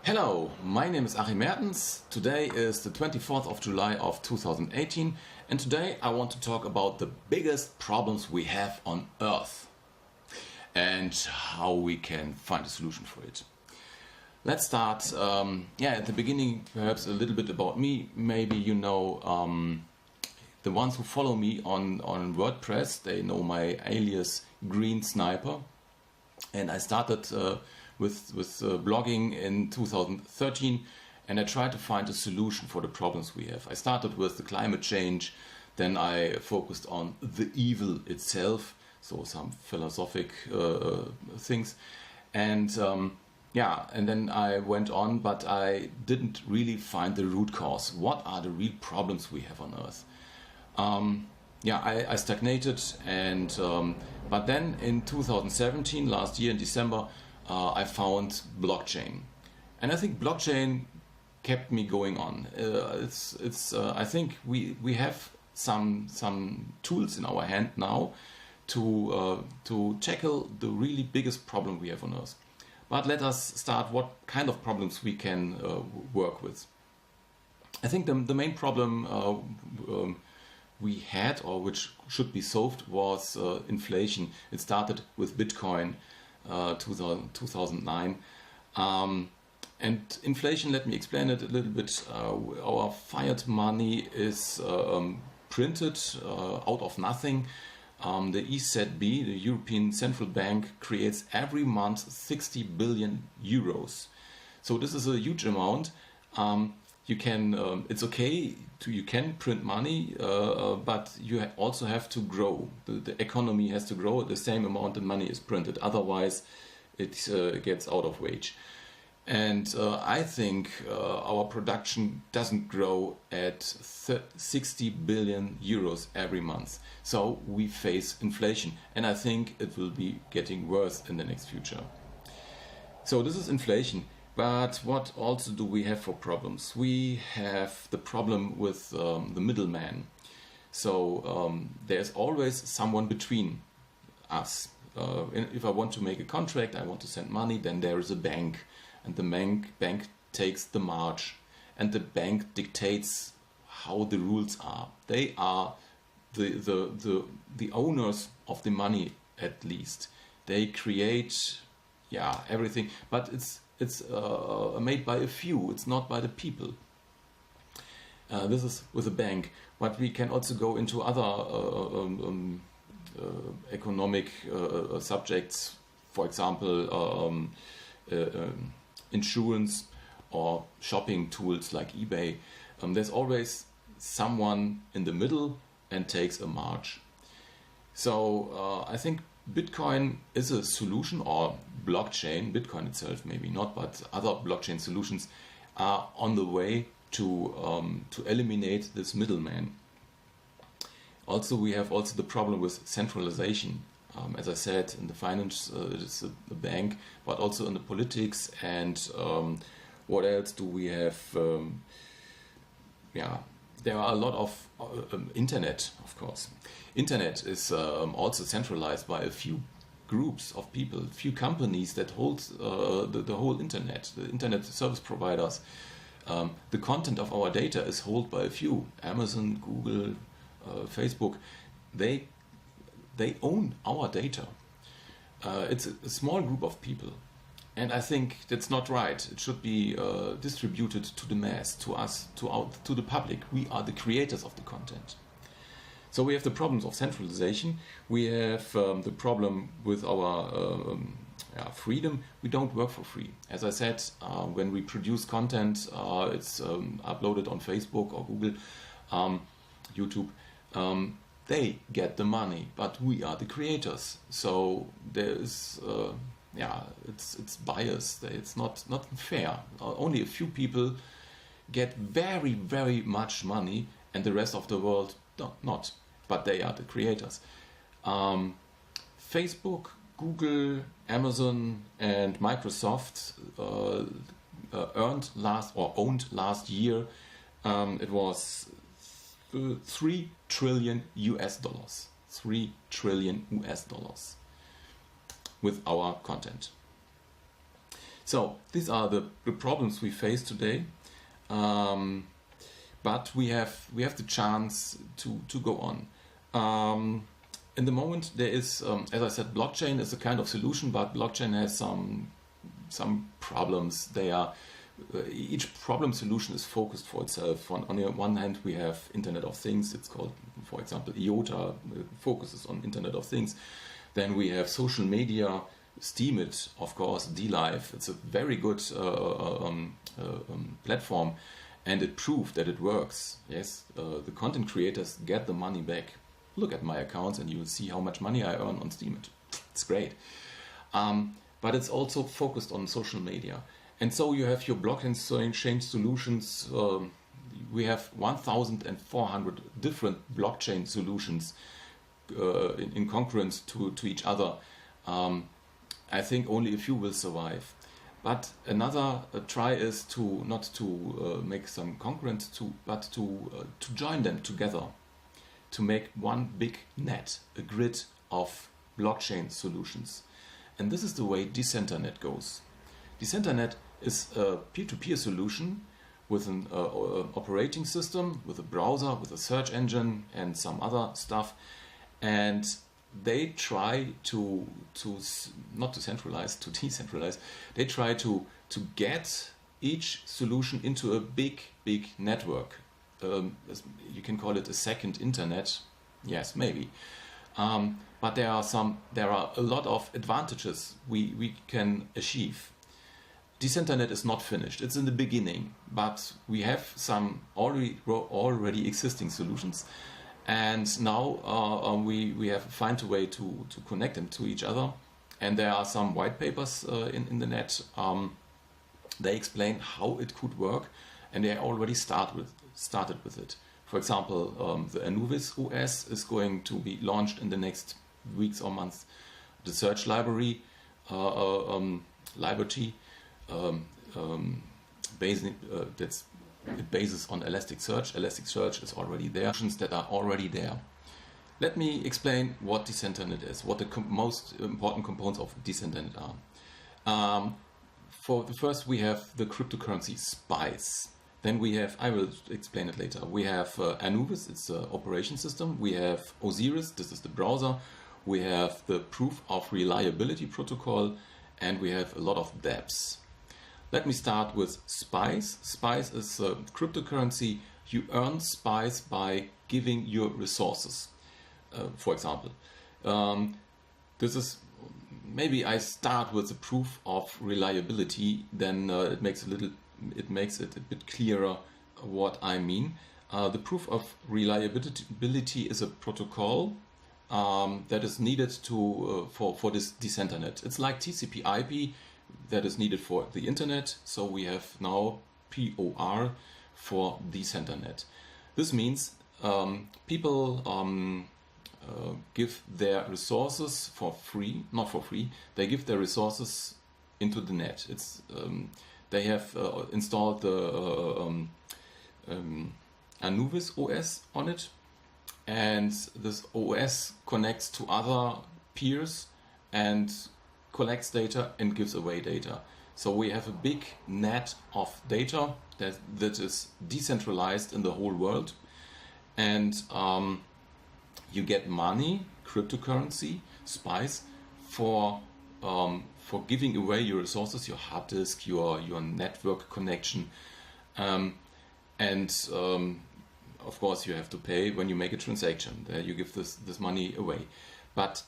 Hello, my name is Achim. Today is the 24th of July of 2018, and today I want to talk about the biggest problems we have on Earth and how we can find a solution for it. Let's start at the beginning, perhaps a little bit about me. Maybe you know the ones who follow me on WordPress, they know my alias Green Sniper, and I started with blogging in 2013, and I tried to find a solution for the problems we have. I started with the climate change, then I focused on the evil itself, so some philosophic things, and then I went on, but I didn't really find the root cause. What are the real problems we have on Earth? I stagnated, and but then in 2017, last year in December, I found blockchain, and I think blockchain kept me going on. I think we have some tools in our hand now to tackle the really biggest problem we have on Earth. But let us start what kind of problems we can work with. I think the main problem we had, or which should be solved, was inflation. It started with Bitcoin 2009, and inflation, let me explain it a little bit. Our fiat money is printed out of nothing. The ECB, the European Central Bank, creates every month 60 billion euros. So this is a huge amount. You can, it's okay you can print money, but you also have to grow. The economy has to grow at the same amount that money is printed. Otherwise, it gets out of wage. And I think our production doesn't grow at 60 billion euros every month. So we face inflation, and I think it will be getting worse in the next future. So this is inflation. But what also do we have for problems? We have the problem with the middleman. So there's always someone between us. If I want to make a contract, I want to send money, then there is a bank. And the bank takes the margin. And the bank dictates how the rules are. They are the owners of the money, at least. They create everything. But it's made by a few, it's not by the people. This is with a bank, but we can also go into other economic subjects, for example, insurance or shopping tools like eBay. There's always someone in the middle and takes a margin. So I think Bitcoin is a solution, or blockchain, Bitcoin itself maybe not, but other blockchain solutions are on the way to eliminate this middleman. Also, we have the problem with centralization. As I said, in the finance, it is a bank, but also in the politics. And what else do we have? There are a lot of internet, of course. Internet is also centralized by a few groups of people, few companies that hold the whole internet, the internet service providers. The content of our data is held by a few, Amazon, Google, Facebook. They own our data. It's a small group of people. And I think that's not right. It should be distributed to the mass, to us, to the public. We are the creators of the content. So we have the problems of centralization. We have the problem with our freedom. We don't work for free. As I said, when we produce content, it's uploaded on Facebook or Google, YouTube. They get the money, but we are the creators. So there is, it's biased. It's not fair. Only a few people get very, very much money, and the rest of the world not. But they are the creators. Facebook, Google, Amazon, and Microsoft owned last year. It was $3 trillion US. $3 trillion US with our content. So these are the problems we face today, but we have the chance to go on. In the moment, there is, as I said, blockchain is a kind of solution, but blockchain has some problems. They are each problem solution is focused for itself. On the one hand, we have Internet of Things. It's called, for example, IOTA focuses on Internet of Things. Then we have social media, Steemit, of course, DLive. It's a very good platform, and it proved that it works. Yes, the content creators get the money back. Look at my accounts, and you will see how much money I earn on Steemit. It's great. But it's also focused on social media. And so you have your blockchain change solutions. We have 1,400 different blockchain solutions in concurrence to each other. I think only a few will survive. But another try is to not to make some concurrence, but to join them together, to make one big net, a grid of blockchain solutions. And this is the way Decenternet goes. Decenternet is a peer-to-peer solution with an operating system, with a browser, with a search engine and some other stuff. And they try to not to centralize, to decentralize. They try to get each solution into a big network. You can call it a second internet. Yes, maybe. But there are a lot of advantages we can achieve. Decenternet is not finished. It's in the beginning, but we have some already existing solutions, and now we have found a way to connect them to each other. And there are some white papers in the net. They explain how it could work, and they already started with it. For example, the Anubis OS is going to be launched in the next weeks or months. The search library, Liberty. It bases on Elasticsearch. Elasticsearch is already there. Options that are already there. Let me explain what Decenternet is, what the most important components of Decenternet are. For the first, we have the cryptocurrency Spice. Then we have, I will explain it later. We have Anubis, it's an operation system. We have Osiris, this is the browser. We have the proof of reliability protocol, and we have a lot of dApps. Let me start with Spice. Spice is a cryptocurrency. You earn Spice by giving your resources. For example, this is maybe I start with the proof of reliability. Then it makes it a bit clearer what I mean. The proof of reliability is a protocol that is needed for this Decenternet. It's like TCP/IP. That is needed for the internet, so we have now POR for Decenternet. This means people give their resources for free, not for free. They give their resources into the net. It's they have installed the Anubis OS on it, and this OS connects to other peers and collects data and gives away data. So we have a big net of data that is decentralized in the whole world, and you get money, cryptocurrency, Spice, for giving away your resources, your hard disk, your network connection, and of course you have to pay when you make a transaction. You give this money away, but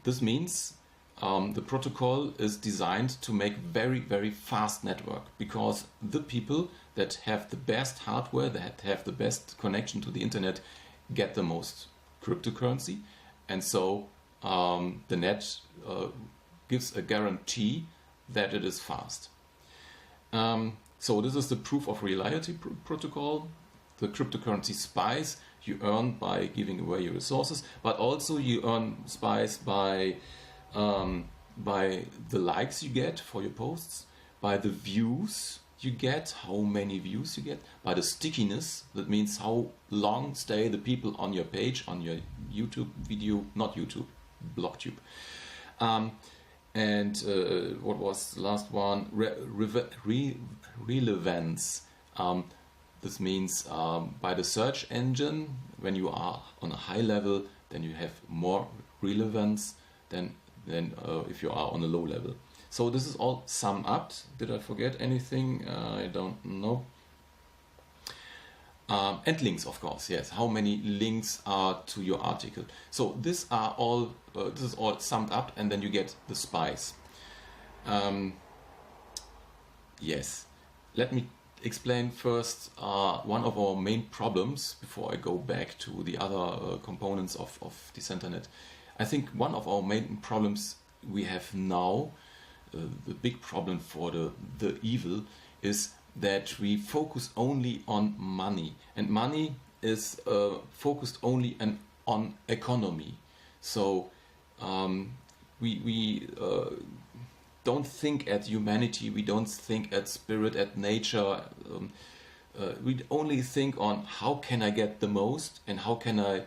this means the protocol is designed to make very fast network, because the people that have the best hardware, that have the best connection to the internet, get the most cryptocurrency, and so the net gives a guarantee that it is fast. So this is the proof of reliability protocol. The cryptocurrency Spice you earn by giving away your resources, but also you earn Spice by the likes you get for your posts, by the views you get, how many views you get, by the stickiness, that means how long stay the people on your page, on your YouTube video, not YouTube, BlogTube. And what was the last one? Relevance. This means by the search engine, when you are on a high level, then you have more relevance than if you are on a low level. So this is all summed up. Did I forget anything? I don't know. And links, of course, yes. How many links are to your article? So this are all. This is all summed up, and then you get the spice. Yes. Let me explain first one of our main problems before I go back to the other components of Decenternet. I think one of our main problems we have now, the big problem for the evil, is that we focus only on money, and money is focused only on economy. So we don't think at humanity, we don't think at spirit, at nature. We only think on how can I get the most and how can I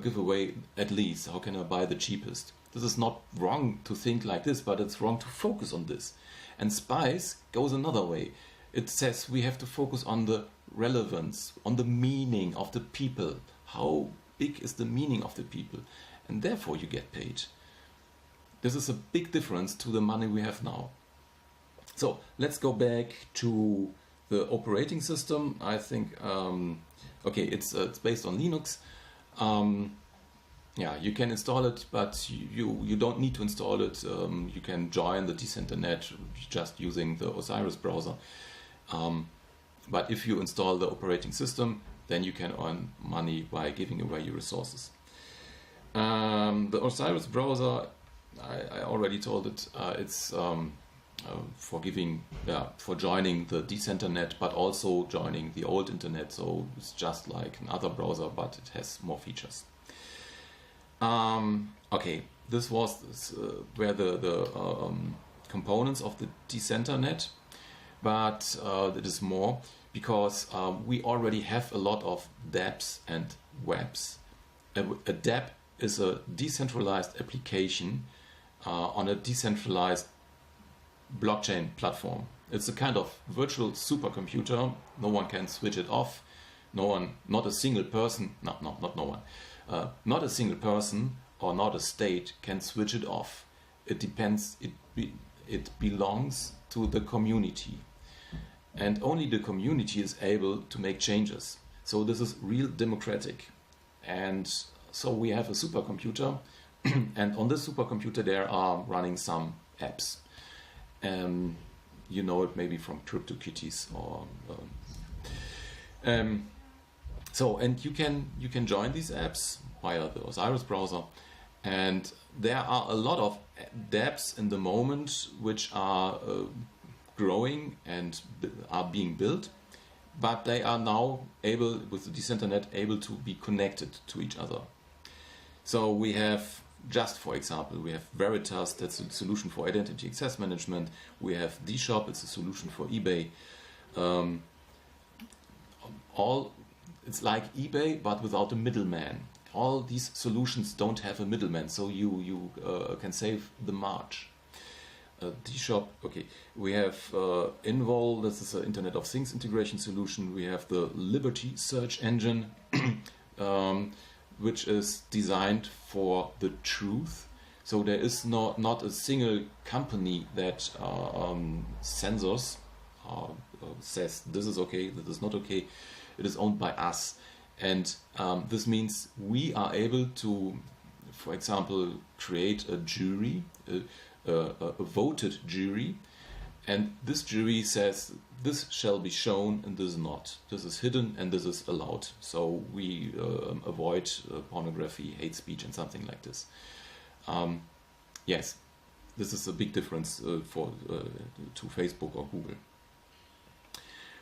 give away at least, how can I buy the cheapest. This is not wrong to think like this, but it's wrong to focus on this. And Spice goes another way. It says we have to focus on the relevance, on the meaning of the people. How big is the meaning of the people? And therefore you get paid. This is a big difference to the money we have now. So let's go back to the operating system. I think, okay, it's based on Linux. Yeah, you can install it, but you don't need to install it. You can join the Decenternet just using the Osiris browser. But if you install the operating system, then you can earn money by giving away your resources. The Osiris browser, I already told it, it's for joining the Decenternet, but also joining the old internet. So it's just like another browser, but it has more features. Okay, this was where the components of the Decenternet, but it is more because we already have a lot of dApps and webs. A dApp is a decentralized application on a decentralized blockchain platform. It's a kind of virtual supercomputer. No one can switch it off. No one, not a single person, not no one. Not a single person or not a state can switch it off. It depends. It belongs to the community, and only the community is able to make changes. So this is real democratic, and so we have a supercomputer, and on this supercomputer there are running some apps. You know it maybe from CryptoKitties or. So, and you can join these apps via the Osiris browser, and there are a lot of dApps in the moment which are growing and are being built, but they are now able, with the Decenternet, able to be connected to each other. So we have, just for example, we have Veritas, that's a solution for identity access management. We have DShop, it's a solution for eBay. It's like eBay, but without a middleman. All these solutions don't have a middleman, so you can save the march. DShop, okay. We have Invol, this is an Internet of Things integration solution. We have the Liberty search engine, which is designed for the truth. So there is not a single company that censors, says this is okay, this is not okay. It is owned by us, and this means we are able to, for example, create a jury, a voted jury, and this jury says this shall be shown and this is not. This is hidden and this is allowed. So we avoid pornography, hate speech, and something like this. Yes, this is a big difference to Facebook or Google.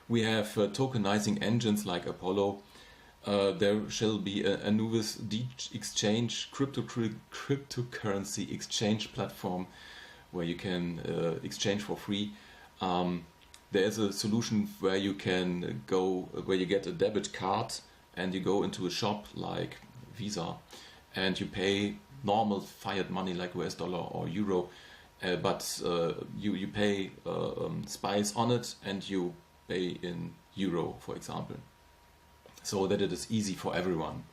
We have tokenizing engines like Apollo. There shall be a Anubis exchange, cryptocurrency exchange platform where you can exchange for free. There is a solution where you can go, where you get a debit card and you go into a shop like Visa and you pay normal fiat money like US dollar or euro, but you pay spice on it, and you pay in euro, for example, so that it is easy for everyone.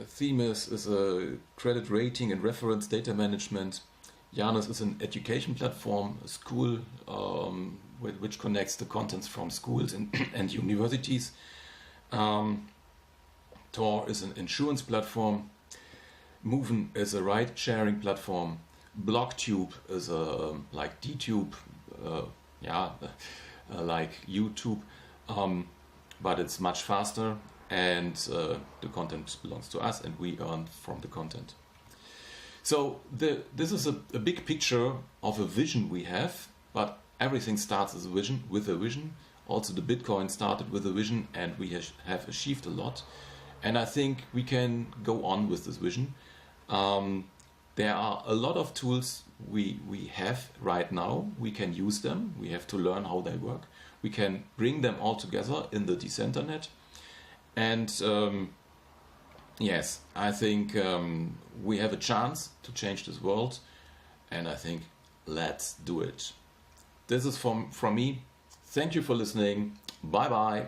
Themis is a credit rating and reference data management. Janus is an education platform, a school which connects the contents from schools and universities. Tor is an insurance platform. Moven is a ride-sharing platform. BlockTube is a like DTube, like YouTube, but it's much faster, and the content belongs to us, and we earn from the content. So this is a big picture of a vision we have, but everything starts as a vision, with a vision. Also the Bitcoin started with a vision, and we have achieved a lot. And I think we can go on with this vision. There are a lot of tools we have right now. We can use them. We have to learn how they work. We can bring them all together in the Decenternet. And yes, I think we have a chance to change this world. And I think let's do it. This is from me. Thank you for listening. Bye bye.